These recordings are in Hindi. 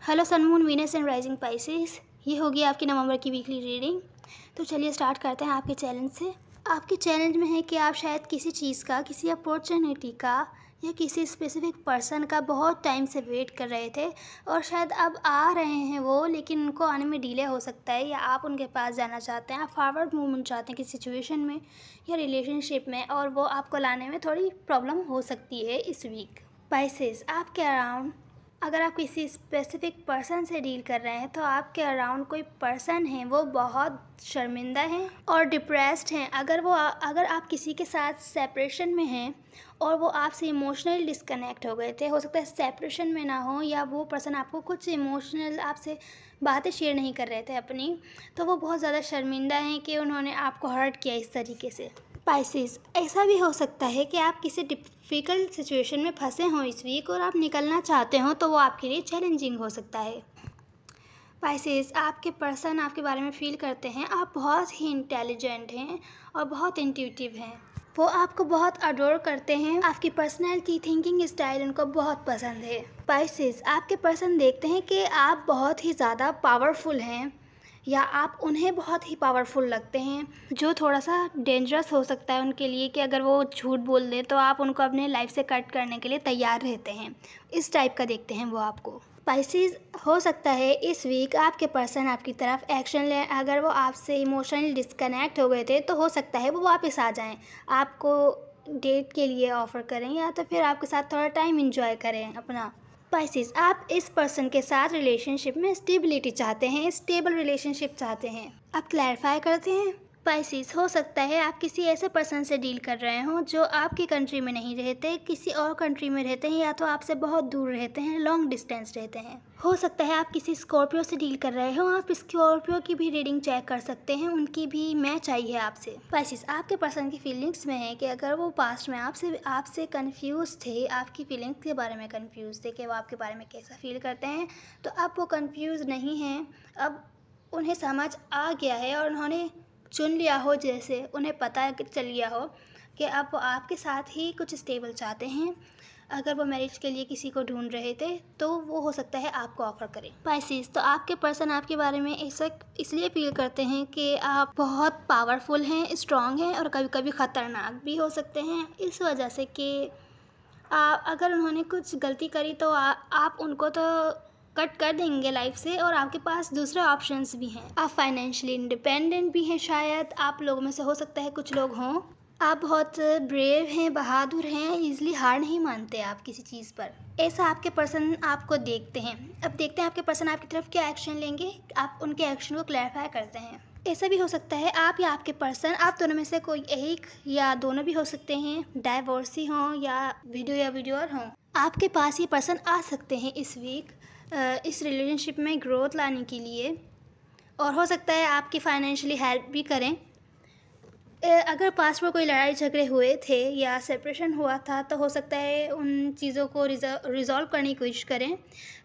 Hello sun moon Venus and rising spices, ये होगी आपकी नवंबर की वीकली रीडिंग। तो चलिए स्टार्ट करते हैं आपके चैलेंज से। आपके चैलेंज में है कि आप शायद किसी चीज़ का, किसी अपॉर्चुनिटी का या किसी स्पेसिफिक पर्सन का बहुत टाइम से वेट कर रहे थे और शायद अब आ रहे हैं वो, लेकिन उनको आने में डिले हो सकता है या आप उनके पास जाना चाहते हैं। आप फॉरवर्ड मूवमेंट चाहते हैं किसी सिचुएशन में या रिलेशनशिप में, और वो आपको लाने में थोड़ी प्रॉब्लम हो सकती है इस वीक। स्पाइसेस, आपके अराउंड अगर आप किसी स्पेसिफिक पर्सन से डील कर रहे हैं तो आपके अराउंड कोई पर्सन है वो बहुत शर्मिंदा हैं और डिप्रेस्ड हैं। अगर आप किसी के साथ सेपरेशन में हैं और वो आपसे इमोशनली डिस्कनेक्ट हो गए थे, हो सकता है सेपरेशन में ना हो या वो पर्सन आपको कुछ इमोशनल आपसे बातें शेयर नहीं कर रहे थे अपनी, तो वो बहुत ज़्यादा शर्मिंदा हैं कि उन्होंने आपको हर्ट किया इस तरीके से। स्पाइसेस, ऐसा भी हो सकता है कि आप किसी डिफ़िकल्ट सिचुएशन में फंसे हों इस वीक और आप निकलना चाहते हो, तो वो आपके लिए चैलेंजिंग हो सकता है। स्पाइसेस, आपके पर्सन आपके बारे में फ़ील करते हैं आप बहुत ही इंटेलिजेंट हैं और बहुत इंट्यूटिव हैं। वो आपको बहुत अडोर करते हैं, आपकी पर्सनैलिटी, थिंकिंग स्टाइल उनको बहुत पसंद है। स्पाइसेस, आपके पर्सन देखते हैं कि आप बहुत ही ज़्यादा पावरफुल हैं या आप उन्हें बहुत ही पावरफुल लगते हैं, जो थोड़ा सा डेंजरस हो सकता है उनके लिए कि अगर वो झूठ बोल दें तो आप उनको अपने लाइफ से कट करने के लिए तैयार रहते हैं। इस टाइप का देखते हैं वो आपको। स्पाइसेस, हो सकता है इस वीक आपके पर्सन आपकी तरफ एक्शन लें। अगर वो आपसे इमोशनली डिस्कनेक्ट हो गए थे तो हो सकता है वो वापस आ जाएं, आपको डेट के लिए ऑफ़र करें या तो फिर आपके साथ थोड़ा टाइम एंजॉय करें अपना। स्पाइसेस, आप इस पर्सन के साथ रिलेशनशिप में स्टेबिलिटी चाहते हैं, स्टेबल रिलेशनशिप चाहते हैं। आप क्लैरिफाई करते हैं। स्पाइसेस, हो सकता है आप किसी ऐसे पर्सन से डील कर रहे हों जो आपकी कंट्री में नहीं रहते, किसी और कंट्री में रहते हैं या तो आपसे बहुत दूर रहते हैं, लॉन्ग डिस्टेंस रहते हैं। हो सकता है आप किसी स्कॉर्पियो से डील कर रहे हो, आप स्कॉर्पियो की भी रीडिंग चेक कर सकते हैं, उनकी भी मैच आई है आपसे। स्पाइसेस, आपके पर्सन की फीलिंग्स में है कि अगर वो पास्ट में आपसे कन्फ्यूज़ थे, आपकी फीलिंग्स के बारे में कन्फ्यूज़ थे कि वो आपके बारे में कैसा फील करते हैं, तो अब वो कन्फ्यूज़ नहीं हैं। अब उन्हें समझ आ गया है और उन्होंने चुन लिया हो, जैसे उन्हें पता चल गया हो कि अब वो आपके साथ ही कुछ स्टेबल चाहते हैं। अगर वो मैरिज के लिए किसी को ढूंढ रहे थे तो वो हो सकता है आपको ऑफ़र करें। स्पाइसेस, तो आपके पर्सन आपके बारे में ऐसा इसलिए फील करते हैं कि आप बहुत पावरफुल हैं, स्ट्रॉन्ग हैं और कभी कभी ख़तरनाक भी हो सकते हैं, इस वजह से कि अगर उन्होंने कुछ गलती करी तो आप उनको तो कट कर देंगे लाइफ से और आपके पास दूसरे ऑप्शंस भी हैं। आप फाइनेंशियली इंडिपेंडेंट भी हैं, शायद आप लोगों में से हो सकता है कुछ लोग हों। आप बहुत ब्रेव हैं, बहादुर हैं, ईज़िली हार नहीं मानते आप किसी चीज़ पर। ऐसा आपके पर्सन आपको देखते हैं। अब देखते हैं आपके पर्सन आपकी तरफ क्या एक्शन लेंगे, आप उनके एक्शन को क्लैरिफाई करते हैं। ऐसा भी हो सकता है आप या आपके पर्सन, आप दोनों में से कोई एक या दोनों भी हो सकते हैं, डाइवोर्सी हों या वीडियोर हों। आपके पास ये पर्सन आ सकते हैं इस वीक इस रिलेशनशिप में ग्रोथ लाने के लिए, और हो सकता है आपकी फाइनेंशियली हेल्प भी करें। अगर पास्ट में कोई लड़ाई झगड़े हुए थे या सेपरेशन हुआ था तो हो सकता है उन चीज़ों को रिज़ॉल्व करने की कोशिश करें।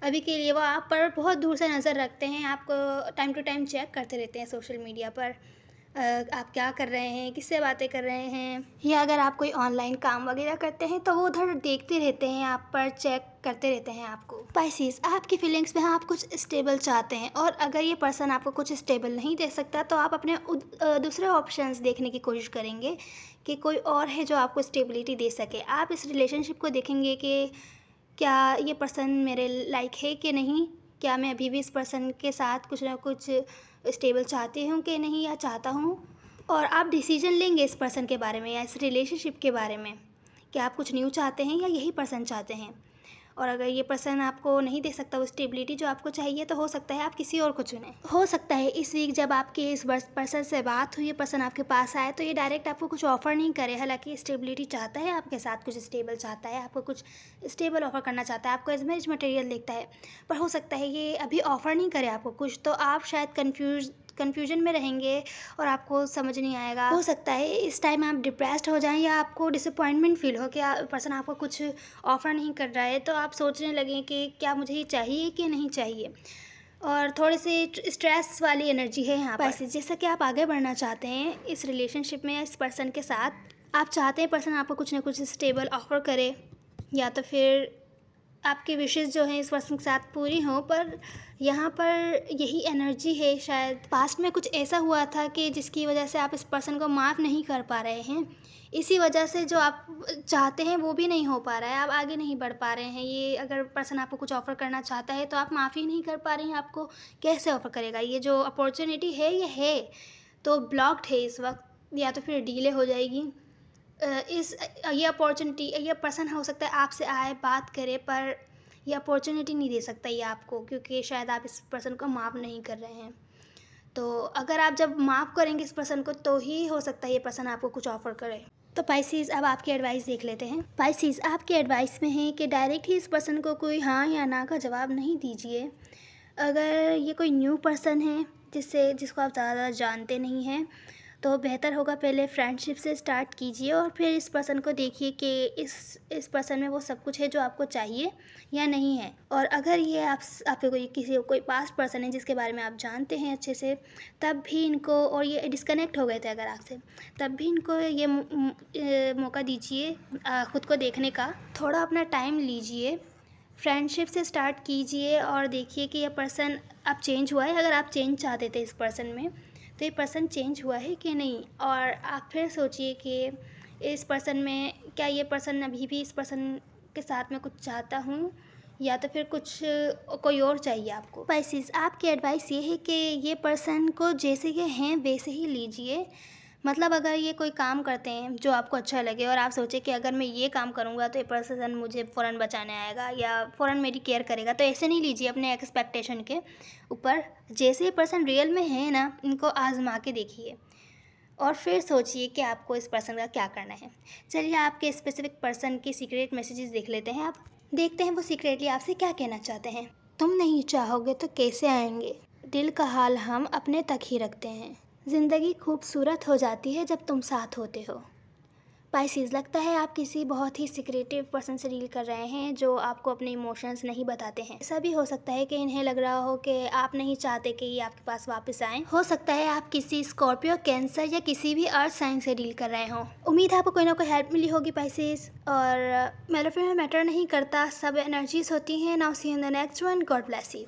अभी के लिए वो आप पर बहुत दूर से नज़र रखते हैं, आपको टाइम टू टाइम चेक करते रहते हैं सोशल मीडिया पर आप क्या कर रहे हैं, किससे बातें कर रहे हैं, या अगर आप कोई ऑनलाइन काम वगैरह करते हैं तो वो उधर देखते रहते हैं, आप पर चेक करते रहते हैं आपको। स्पाइसेस, आपकी फीलिंग्स में आप कुछ स्टेबल चाहते हैं और अगर ये पर्सन आपको कुछ स्टेबल नहीं दे सकता तो आप अपने दूसरे ऑप्शंस देखने की कोशिश करेंगे कि कोई और है जो आपको स्टेबिलिटी दे सके। आप इस रिलेशनशिप को देखेंगे कि क्या ये पर्सन मेरे लाइक है कि नहीं, क्या मैं अभी भी इस पर्सन के साथ कुछ ना कुछ स्टेबल चाहती हूँ कि नहीं या चाहता हूँ, और आप डिसीजन लेंगे इस पर्सन के बारे में या इस रिलेशनशिप के बारे में कि आप कुछ न्यू चाहते हैं या यही पर्सन चाहते हैं। और अगर ये पर्सन आपको नहीं दे सकता वो स्टेबिलिटी जो आपको चाहिए तो हो सकता है आप किसी और को चुनें। हो सकता है इस वीक जब आपके इस पर्सन से बात हुई, पर्सन आपके पास आए तो ये डायरेक्ट आपको कुछ ऑफ़र नहीं करे, हालांकि स्टेबिलिटी चाहता है आपके साथ, कुछ स्टेबल चाहता है, आपको कुछ स्टेबल ऑफ़र करना चाहता है, आपको एज मैरिज मटेरियल देखता है, पर हो सकता है ये अभी ऑफ़र नहीं करे आपको कुछ, तो आप शायद कन्फ्यूजन में रहेंगे और आपको समझ नहीं आएगा। हो सकता है इस टाइम आप डिप्रेस्ड हो जाएं या आपको डिसअपॉइंटमेंट फील हो कि पर्सन आपको कुछ ऑफ़र नहीं कर रहा है, तो आप सोचने लगें कि क्या मुझे ये चाहिए कि नहीं चाहिए, और थोड़ी सी स्ट्रेस वाली एनर्जी है यहाँ पर। जैसा कि आप आगे बढ़ना चाहते हैं इस रिलेशनशिप में या इस पर्सन के साथ, आप चाहते हैं पर्सन आपको कुछ ना कुछ स्टेबल ऑफ़र करे या तो फिर आपकी विशेज़ जो हैं इस पर्सन के साथ पूरी हों, पर यहाँ पर यही एनर्जी है, शायद पास्ट में कुछ ऐसा हुआ था कि जिसकी वजह से आप इस पर्सन को माफ़ नहीं कर पा रहे हैं। इसी वजह से जो आप चाहते हैं वो भी नहीं हो पा रहा है, आप आगे नहीं बढ़ पा रहे हैं। ये अगर पर्सन आपको कुछ ऑफ़र करना चाहता है तो आप माफ़ी नहीं कर पा रही हैं, आपको कैसे ऑफ़र करेगा? ये जो अपॉर्च्युनिटी है ये है, तो ब्लॉक्ड है इस वक़्त, या तो फिर डिले हो जाएगी। ये अपॉर्चुनिटी, ये पर्सन हो सकता है आपसे आए, बात करे, पर ये अपॉर्चुनिटी नहीं दे सकता ये आपको, क्योंकि शायद आप इस पर्सन को माफ़ नहीं कर रहे हैं। तो अगर आप जब माफ़ करेंगे इस पर्सन को तो ही हो सकता है ये पर्सन आपको कुछ ऑफ़र करे। तो पाइसेस, अब आपकी एडवाइस देख लेते हैं। पाइसेस, आपकी एडवाइस में है कि डायरेक्ट ही इस पर्सन को कोई हाँ या ना का जवाब नहीं दीजिए। अगर ये कोई न्यू पर्सन है जिसको आप ज़्यादा जानते नहीं हैं, तो बेहतर होगा पहले फ्रेंडशिप से स्टार्ट कीजिए और फिर इस पर्सन को देखिए कि इस पर्सन में वो सब कुछ है जो आपको चाहिए या नहीं है। और अगर ये आपके कोई पास्ट पर्सन है जिसके बारे में आप जानते हैं अच्छे से, तब भी इनको, और ये डिस्कनेक्ट हो गए थे अगर आपसे, तब भी इनको ये मौका दीजिए ख़ुद को देखने का। थोड़ा अपना टाइम लीजिए, फ्रेंडशिप से स्टार्ट कीजिए और देखिए कि ये पर्सन अब चेंज हुआ है। अगर आप चेंज चाहते थे इस पर्सन में, तो ये पर्सन चेंज हुआ है कि नहीं। और आप फिर सोचिए कि इस पर्सन में क्या ये पर्सन अभी भी इस पर्सन के साथ में कुछ चाहता हूँ, या तो फिर कुछ कोई और चाहिए आपको। पाइसेस, आपकी एडवाइस ये है कि ये पर्सन को जैसे ये हैं वैसे ही लीजिए। मतलब अगर ये कोई काम करते हैं जो आपको अच्छा लगे और आप सोचें कि अगर मैं ये काम करूँगा तो ये पर्सन मुझे फ़ौरन बचाने आएगा या फ़ौरन मेरी केयर करेगा, तो ऐसे नहीं लीजिए अपने एक्सपेक्टेशन के ऊपर। जैसे ये पर्सन रियल में है ना, इनको आज़मा के देखिए और फिर सोचिए कि आपको इस पर्सन का क्या करना है। चलिए आपके स्पेसिफिक पर्सन के सीक्रेट मैसेजेस देख लेते हैं। आप देखते हैं वो सीक्रेटली आपसे क्या कहना चाहते हैं। तुम नहीं चाहोगे तो कैसे आएंगे, दिल का हाल हम अपने तक ही रखते हैं। ज़िंदगी खूबसूरत हो जाती है जब तुम साथ होते हो। पाइसेस, लगता है आप किसी बहुत ही सीक्रेटिव पर्सन से डील कर रहे हैं जो आपको अपने इमोशंस नहीं बताते हैं। ऐसा भी हो सकता है कि इन्हें लग रहा हो कि आप नहीं चाहते कि ये आपके पास वापस आएँ। हो सकता है आप किसी स्कॉर्पियो, कैंसर या किसी भी अर्थ साइन से डील कर रहे हों। उम्मीद है आपको कोई ना कोई हेल्प मिली होगी पाइसेस। और मेरे फिर मैटर नहीं करता, सब एनर्जीज होती हैं। Now see you in the next one. God bless you.